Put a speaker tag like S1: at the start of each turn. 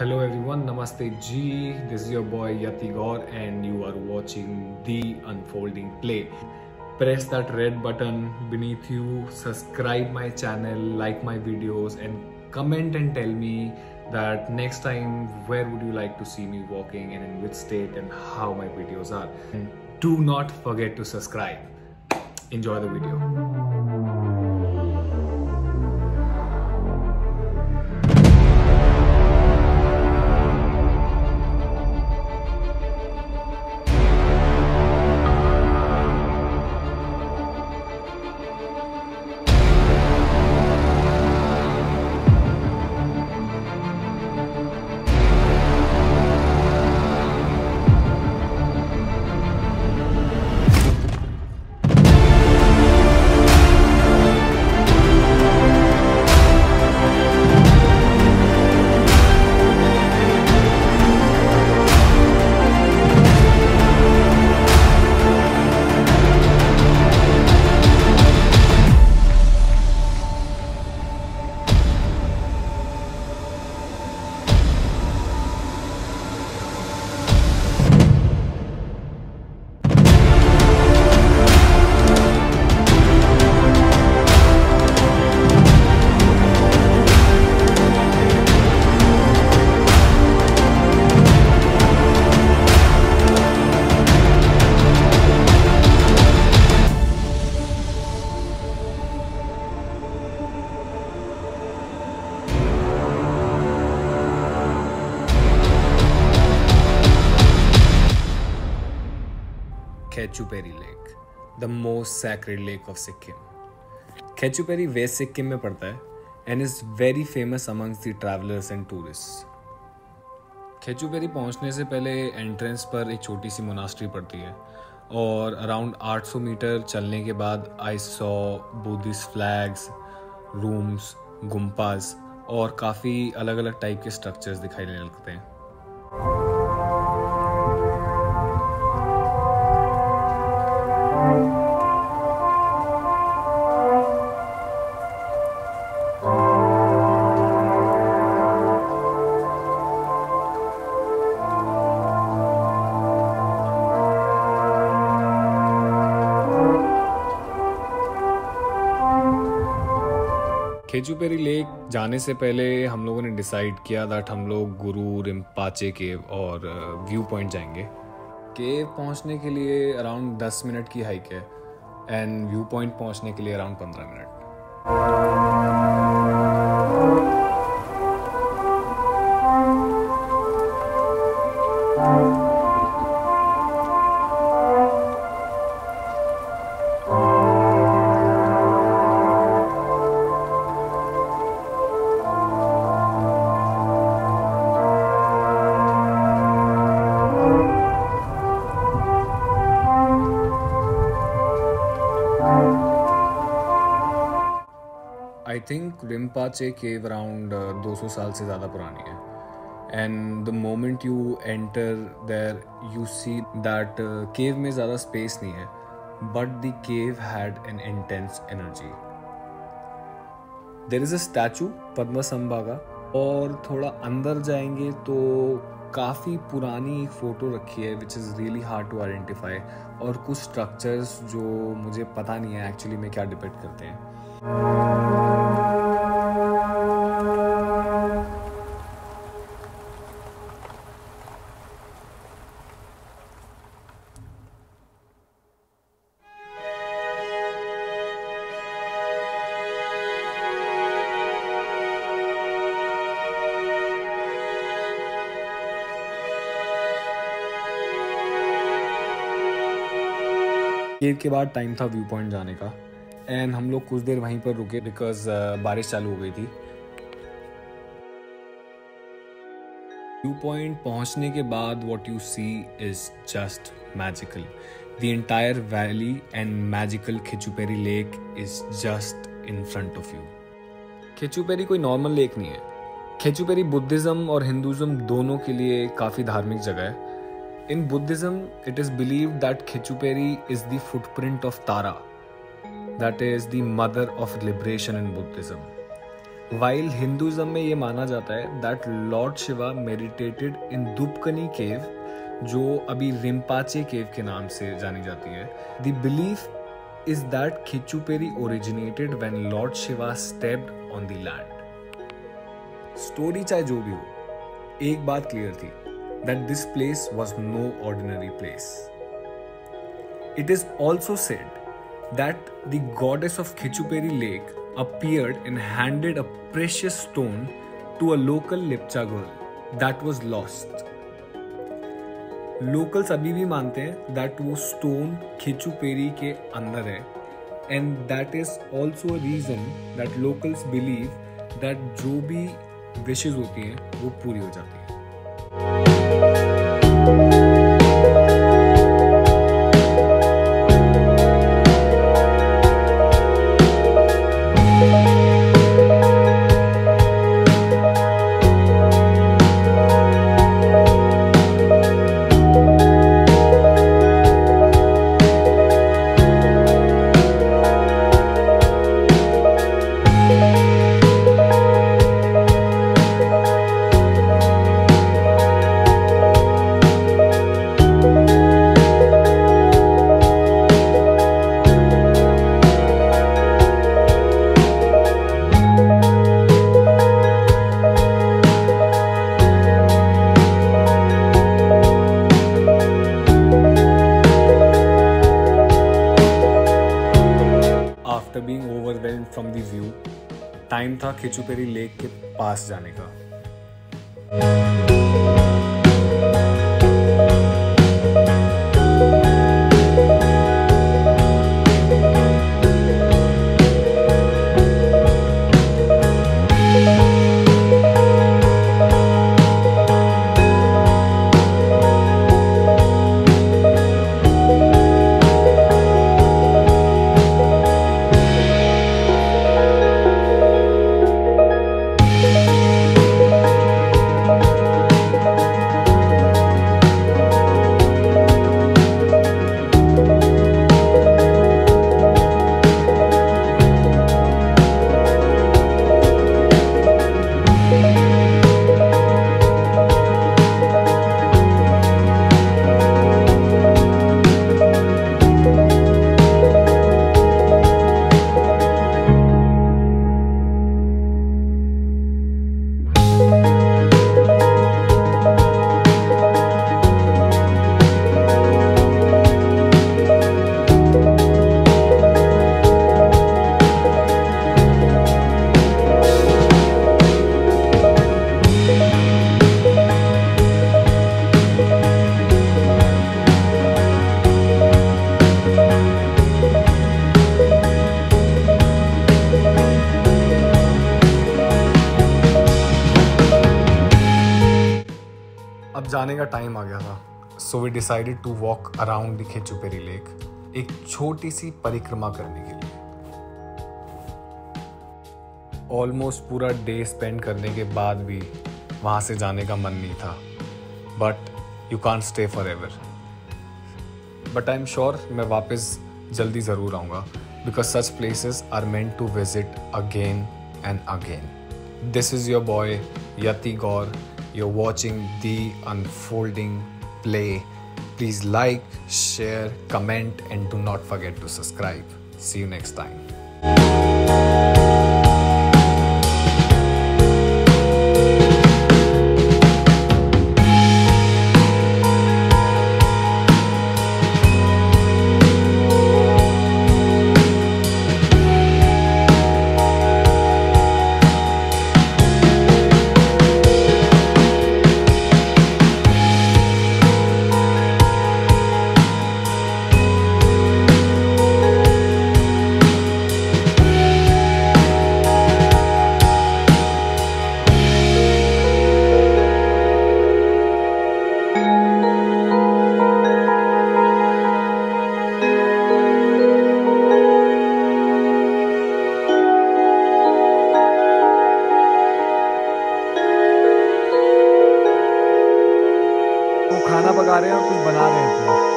S1: Hello everyone, Namaste Ji. This is your boy Yati Gaur and you are watching The Unfolding Play. Press that red button beneath you, subscribe my channel, like my videos and comment and tell me that next time where would you like to see me walking and in which state and how my videos are. And do not forget to subscribe. Enjoy the video. Khechuperi Lake, the most sacred lake of Sikkim. Khechuperi West Sikkim में पड़ता है and is very famous amongst the travelers and tourists. Khechuperi पहुंचने से पहले entrance पर एक छोटी सी monastery पड़ती है और अराउंड 800 मीटर चलने के बाद I saw Buddhist flags, rooms, gompas और काफ़ी अलग अलग टाइप के स्ट्रक्चर्स दिखाई देने लगते हैं. खेचुपेरी लेक जाने से पहले हम लोगों ने डिसाइड किया दैट हम लोग गुरु रिम्पाचे केव और व्यू पॉइंट जाएंगे. केव पहुंचने के लिए अराउंड 10 मिनट की हाइक है एंड व्यू पॉइंट पहुंचने के लिए around 15 minute. I think Rimpoche cave around 200 साल से ज़्यादा पुरानी है and the moment you enter there you see that cave में ज़्यादा स्पेस नहीं है but the cave had an intense energy. There is a statue Padmasambhava का और थोड़ा अंदर जाएंगे तो काफ़ी पुरानी एक फ़ोटो रखी है which is really hard to identify और कुछ स्ट्रक्चर्स जो मुझे पता नहीं है एक्चुअली में क्या डिपेक्ट करते हैं. केव के बाद टाइम था व्यू पॉइंट जाने का एंड हम लोग कुछ देर वहीं पर रुके बिकॉज बारिश चालू हो गई थी. व्यू पॉइंट पहुंचने के बाद what you see is just magical. The entire valley and magical Khecheopalri lake is just in front of you. Khecheopalri कोई नॉर्मल लेक नहीं है. खेचुपेरी बुद्धिज्म और हिंदुज्म दोनों के लिए काफ़ी धार्मिक जगह है. In Buddhism, it is believed that Khechuperi is the footprint of Tara, that is the mother of liberation in Buddhism. While Hinduism में ये माना जाता है दैट लॉर्ड शिवा मेडिटेटेड इन दुपकनी केव, जो अभी रिम्पाचे केव के नाम से जानी जाती है। The belief is that Khecheopalri originated when lord Shiva stepped on the land. Story चाहे जो भी हो, एक बात क्लियर थी, that this place was no ordinary place. It is also said that the goddess of Khichuperi Lake appeared and handed a precious stone to a local Lepcha girl that was lost. Locals अभी भी मानते हैं that वो stone खिचुपेरी के अंदर है, and that is also a reason that locals believe that जो भी wishes होती हैं वो पूरी हो जाती हैं। After being overwhelmed from the view, time था खिचुपेरी लेक के पास जाने का। अब जाने का टाइम आ गया था, so we decided to walk around the Khecheopalri lake, एक छोटी सी परिक्रमा करने के लिए। ऑलमोस्ट पूरा डे स्पेंड करने के बाद भी वहाँ से जाने का मन नहीं था, but you can't stay forever. But I am sure मैं वापस जल्दी ज़रूर आऊँगा, because such places are meant to visit again and again. This is your boy Yati Gaur. You're watching the unfolding play. Please like, share, comment, and do not forget to subscribe. See you next time. खाना पका रहे हैं और कुछ बना रहे हैं।